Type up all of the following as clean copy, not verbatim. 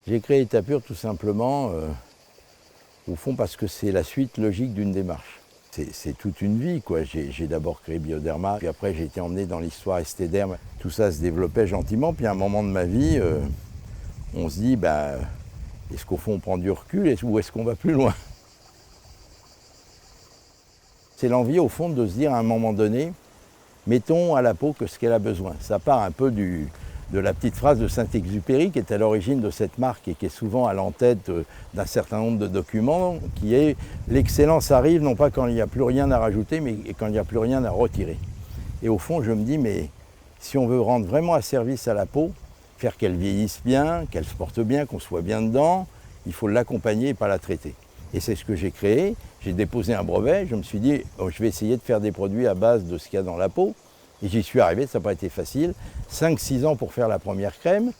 J'ai créé Etapure tout simplement, au fond, parce que c'est la suite logique d'une démarche. C'est toute une vie, quoi. J'ai d'abord créé Bioderma, puis après j'ai été emmené dans l'histoire Estéderm. Tout ça se développait gentiment, puis à un moment de ma vie, on se dit, est-ce qu'au fond on prend du recul ou est-ce qu'on va plus loin? C'est l'envie, au fond, de se dire à un moment donné, mettons à la peau que ce qu'elle a besoin. Ça part un peu de la petite phrase de Saint-Exupéry qui est à l'origine de cette marque et qui est souvent à l'en-tête d'un certain nombre de documents, qui est « l'excellence arrive non pas quand il n'y a plus rien à rajouter, mais quand il n'y a plus rien à retirer ». Et au fond, je me dis, mais si on veut rendre vraiment un service à la peau, faire qu'elle vieillisse bien, qu'elle se porte bien, qu'on soit bien dedans, il faut l'accompagner et pas la traiter. Et c'est ce que j'ai créé. J'ai déposé un brevet, je me suis dit, je vais essayer de faire des produits à base de ce qu'il y a dans la peau. Et j'y suis arrivé, ça n'a pas été facile. 5-6 ans pour faire la première crème.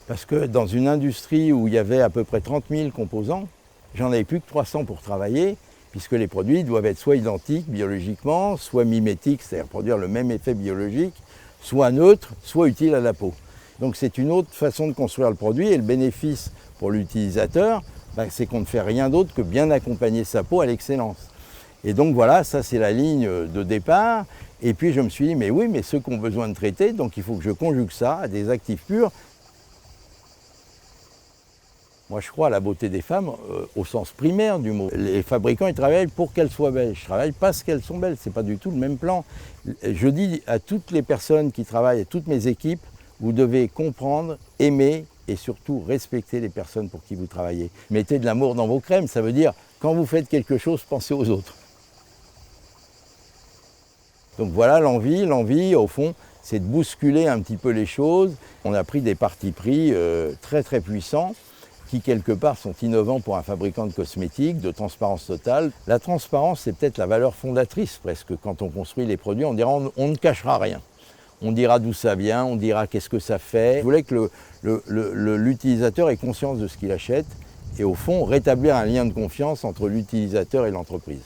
Parce que dans une industrie où il y avait à peu près 30 000 composants, j'en avais plus que 300 pour travailler, puisque les produits doivent être soit identiques biologiquement, soit mimétiques, c'est-à-dire produire le même effet biologique, soit neutres, soit utiles à la peau. Donc c'est une autre façon de construire le produit, et le bénéfice pour l'utilisateur, c'est qu'on ne fait rien d'autre que bien accompagner sa peau à l'excellence. Et donc voilà, ça c'est la ligne de départ. Et puis je me suis dit, mais oui, mais ceux qui ont besoin de traiter, donc il faut que je conjugue ça à des actifs purs. Moi je crois à la beauté des femmes au sens primaire du mot. Les fabricants, ils travaillent pour qu'elles soient belles. Je travaille parce qu'elles sont belles, c'est pas du tout le même plan. Je dis à toutes les personnes qui travaillent, à toutes mes équipes, vous devez comprendre, aimer et surtout respecter les personnes pour qui vous travaillez. Mettez de l'amour dans vos crèmes, ça veut dire quand vous faites quelque chose, pensez aux autres. Donc voilà l'envie au fond, c'est de bousculer un petit peu les choses. On a pris des partis pris très très puissants qui quelque part sont innovants pour un fabricant de cosmétiques, de transparence totale. La transparence, c'est peut-être la valeur fondatrice presque. Quand on construit les produits, on dira on ne cachera rien. On dira d'où ça vient, on dira qu'est-ce que ça fait. Je voulais que l'utilisateur ait conscience de ce qu'il achète et au fond rétablir un lien de confiance entre l'utilisateur et l'entreprise.